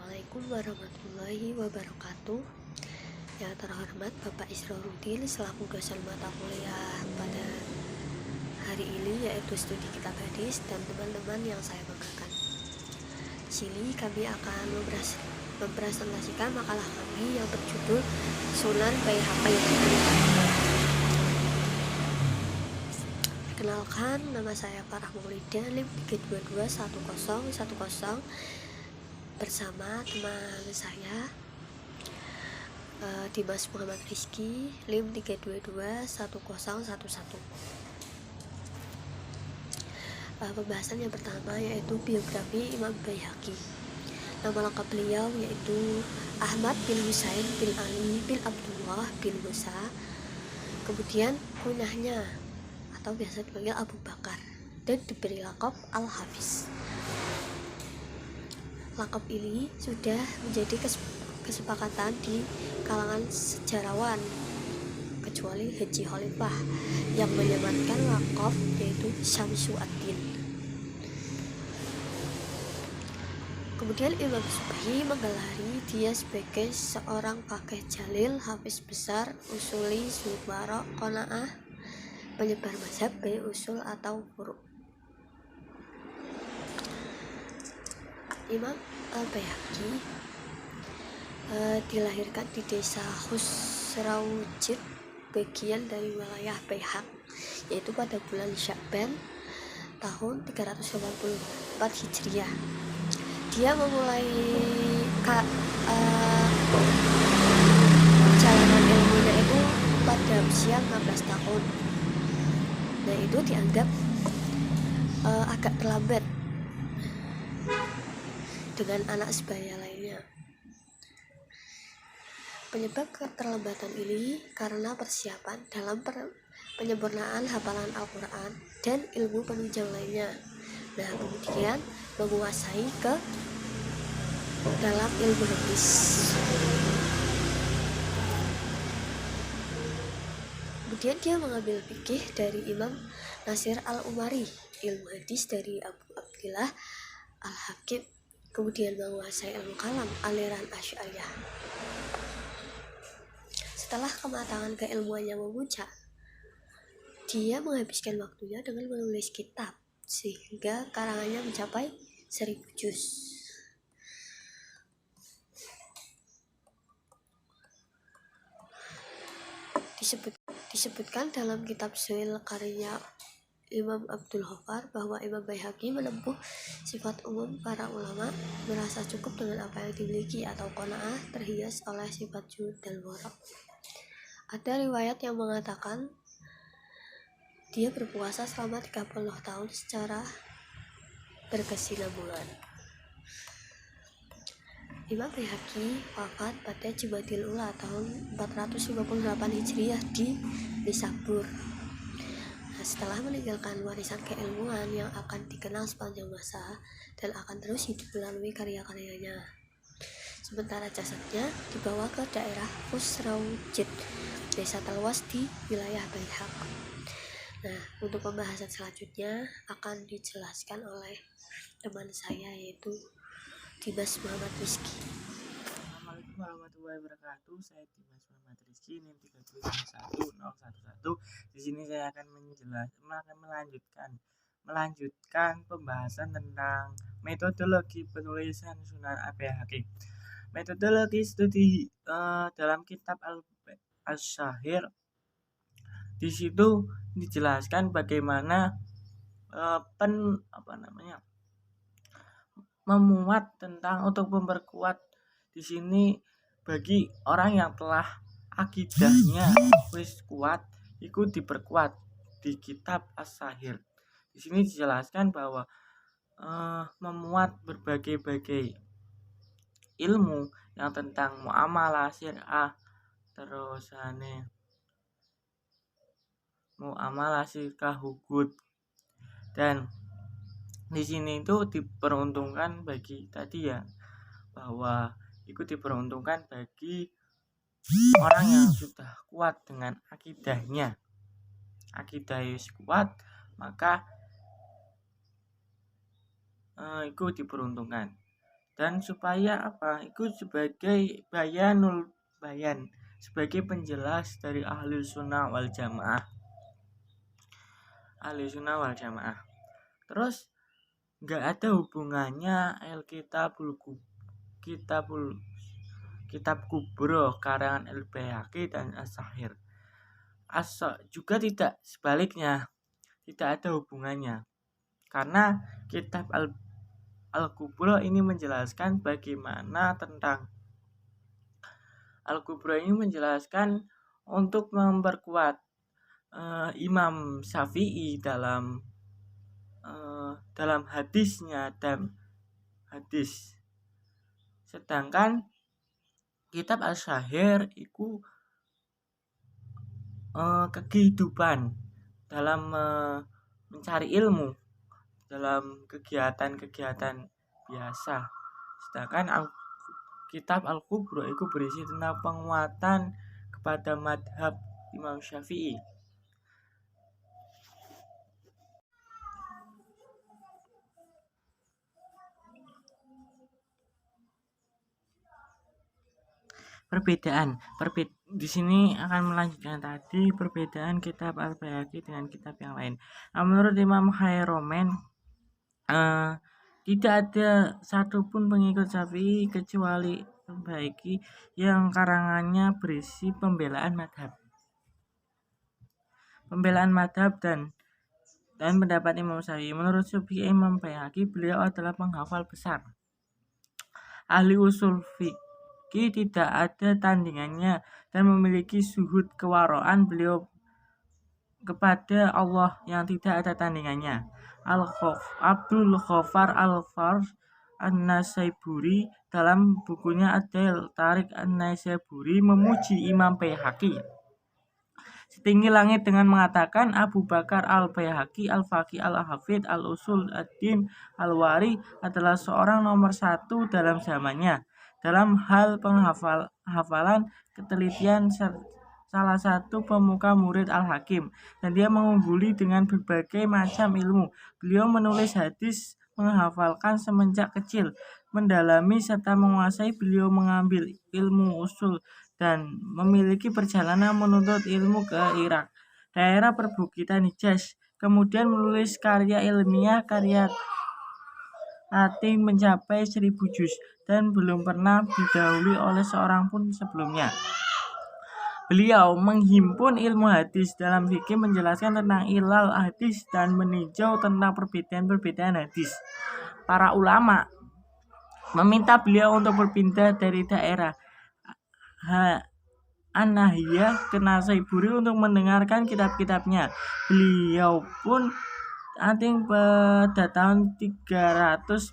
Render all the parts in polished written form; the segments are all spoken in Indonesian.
Assalamualaikum warahmatullahi wabarakatuh. Yang terhormat Bapak Isrorudin selaku dosen mata kuliah pada hari ini yaitu studi kitab hadis dan teman-teman yang saya banggakan. Di sini kami akan mempresentasikan makalah kami yang berjudul Sunan Baihaqi. Perkenalkan, nama saya Farah Maulida, NIM 3221010 bersama teman saya Dimas Muhammad Rizky, NIM 3221011. Pembahasan yang pertama yaitu biografi Imam Baihaqi. Nama lengkap beliau yaitu Ahmad bin Husain bin Ali bin Abdullah bin Musa. Kemudian kunyahnya atau biasa dipanggil Abu Bakar dan diberi lakop Al-Hafiz. Lakop ini sudah menjadi kesepakatan di kalangan sejarawan kecuali Haji Khalifah yang menyematkan lakop yaitu Syamsu ad-Din. Kemudian Imam Subki menggelari dia sebagai seorang fakih jalil, hafiz besar, usuli, subara, qanaah, penyebar mazhab baik usul atau furu'. Imam Al-Baihaqi dilahirkan di desa Khusrawjid, bagian dari wilayah Baihaq, yaitu pada bulan Sya'ban tahun 384 Hijriah. Dia memulai perjalanan ilmunya itu pada usia 15 tahun. Nah, itu dianggap agak terlambat dengan anak sebaya lainnya. Penyebab keterlambatan ini karena persiapan dalam penyempurnaan hafalan Al-Quran dan ilmu penunjang lainnya. Nah, kemudian menguasai ke dalam ilmu hadis. Kemudian dia mengambil fikih dari Imam Nasir Al-Umari, ilmu hadis dari Abu Abdillah Al-Hakim, kemudian menguasai ilmu kalam aliran Asy'ariyah. Setelah kematangan keilmuannya memuncak, dia menghabiskan waktunya dengan menulis kitab sehingga karangannya mencapai 1000 juz. Disebutkan dalam kitab Zuhil karya Imam Abdul Ghaffar bahwa Imam Baihaqi menempuh sifat umum para ulama, merasa cukup dengan apa yang dimiliki atau qanaah, terhias oleh sifat juhud dan wara'. Ada riwayat yang mengatakan dia berpuasa selama 30 tahun secara berkesinambungan. Imam Baihaqi wafat pada Jumadil Ula tahun 458 Hijriah di Nisabur. Setelah meninggalkan warisan keilmuan yang akan dikenal sepanjang masa dan akan terus hidup melalui karya-karyanya. Sementara jasadnya dibawa ke daerah Khusrawjid, desa terluas di wilayah Baihaq. Nah, untuk pembahasan selanjutnya akan dijelaskan oleh teman saya yaitu Dimas Muhammad Rizky. Assalamualaikum warahmatullahi wabarakatuh. Saya Dimas Muhammad Rizky, NIM 3211011. Di sini saya akan melanjutkan pembahasan tentang metodologi penulisan Sunan Baihaqi. Metodologi studi dalam kitab Al-Syahir. Di situ dijelaskan bagaimana memuat tentang untuk memperkuat. Di sini bagi orang yang telah akidahnya wis kuat, ikut diperkuat di kitab As-Syahir. Di sini dijelaskan bahwa memuat berbagai ilmu yang tentang muamalah syariah, terus muamalah syirkah hukud, dan di sini itu diperuntukkan bagi tadi ya, bahwa itu diperuntukkan bagi orang yang sudah kuat dengan akidahnya. Akidahnya kuat, maka itu diperuntukkan. dan supaya itu sebagai bayanul bayan, sebagai penjelas dari ahli sunnah wal jamaah. Terus nggak ada hubungannya kitab kubro karangan Al-Baihaqi dan As-Sahih. Juga tidak, sebaliknya tidak ada hubungannya, karena kitab Al-Kubro ini menjelaskan untuk memperkuat Imam Syafi'i dalam hadisnya dan hadis. Sedangkan kitab As-Sahih itu kehidupan dalam mencari ilmu, dalam kegiatan-kegiatan biasa. Sedangkan kitab Al-Kubro itu berisi tentang penguatan kepada madhab Imam Syafi'i. Perbedaan di sini akan melanjutkan tadi perbedaan kitab Al-Baihaqi dengan kitab yang lain. Menurut Imam Khairomen, tidak ada satupun pengikut Syafi'i kecuali Al-Baihaqi yang karangannya berisi pembelaan madhab dan pendapat Imam Syafi'i. Menurut Syafi'i, Imam Baihaqi, beliau adalah penghafal besar, ahli usul fiqh, tidak ada tandingannya, dan memiliki zuhud kewaraan beliau kepada Allah yang tidak ada tandingannya. Abdul Ghaffar Al-Farsh An-Nasaiburi dalam bukunya Adil Tarik An-Nasaiburi memuji Imam Baihaqi setinggi langit dengan mengatakan, Abu Bakar Al-Baihaqi Al-Faqih Al-Hafidh Al-Usul Ad-Din Al-Wari adalah seorang nomor 1 dalam zamannya dalam hal penghafalan, ketelitian, salah satu pemuka murid Al-Hakim, dan dia mengungguli dengan berbagai macam ilmu. Beliau menulis hadis, menghafalkan semenjak kecil, mendalami serta menguasai. Beliau mengambil ilmu usul dan memiliki perjalanan menuntut ilmu ke Irak, daerah perbukitan Hijaz. Kemudian menulis karya ilmiah, karya Ati mencapai 1000 juz dan belum pernah didahului oleh seorang pun sebelumnya. Beliau menghimpun ilmu hadis dalam fikih, menjelaskan tentang ilal hadis dan meninjau tentang perbedaan hadis. Para ulama meminta beliau untuk berpindah dari daerah An-Nahiyah ke Nasaiburi untuk mendengarkan kitab-kitabnya. Beliau pun pada tahun 314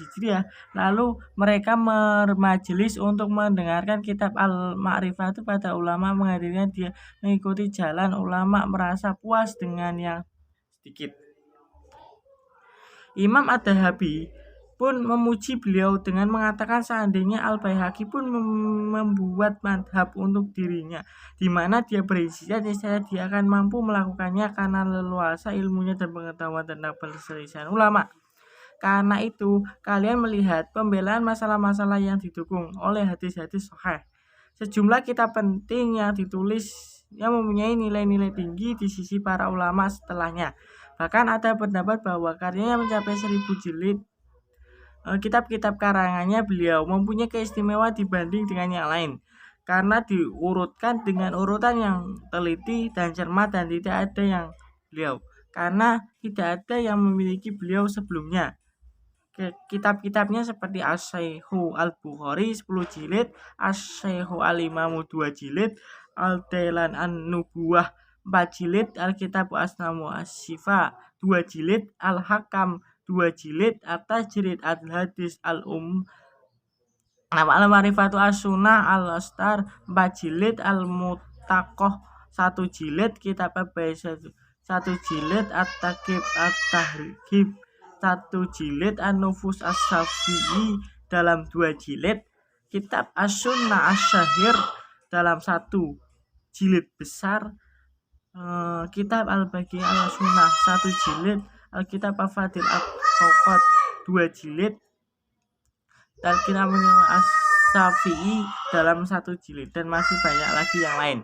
Hijriah, lalu mereka bermajelis untuk mendengarkan kitab Al-Ma'rifah pada ulama menghadirinya. Dia mengikuti jalan ulama, merasa puas dengan yang sedikit. Imam Ad-Dahabi pun memuji beliau dengan mengatakan seandainya Al-Baihaqi pun membuat madhab untuk dirinya, di mana dia berisian, dia akan mampu melakukannya karena leluasa ilmunya dan pengetahuan tentang perselisihan ulama. Karena itu, kalian melihat pembelaan masalah-masalah yang didukung oleh hadis-hadis sahih. Sejumlah kitab penting yang ditulis yang mempunyai nilai-nilai tinggi di sisi para ulama setelahnya. Bahkan ada pendapat bahwa karyanya mencapai 1000 jilid. Kitab-kitab karangannya beliau mempunyai keistimewaan dibanding dengan yang lain karena diurutkan dengan urutan yang teliti dan cermat, dan tidak ada yang beliau karena tidak ada yang memiliki beliau sebelumnya. Kitab-kitabnya seperti As-Sahih Al-Bukhari 10 jilid, As-Sahih Al-Imam 2 jilid, Al-Dailan An-Nubuwah 4 jilid, Al-Kitab Asnamu As-Sifa 2 jilid, Al-Hakam 2 jilid, At-Tajrid Al-Hadis Al-Ma'rifatu As-Sunnah Al-Astar 4 jilid, Al-Mutaqoh 1 jilid, Kitab Al-Baihaqi 1 jilid, At-Taqib At-Tahrib 1 jilid, An-Nufus As-Syafi'i dalam 2 jilid, Kitab As-Sunnah As-Syahir dalam 1 jilid besar, Kitab Al-Baqi Al-Sunnah 1 jilid, Al-Kitab Al-Fadil Al-Fawqat 2 jilid, Talqin As-Syafi'i dalam satu jilid, dan masih banyak lagi yang lain.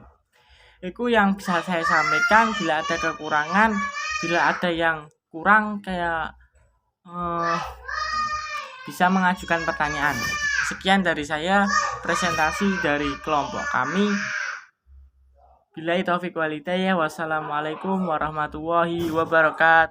Itu yang bisa saya sampaikan. Bila ada kekurangan, bila ada yang kurang, kayak bisa mengajukan pertanyaan. Sekian dari saya, presentasi dari kelompok kami. Billahi taufiq wal hidayah. Wassalamualaikum warahmatullahi wabarakatuh.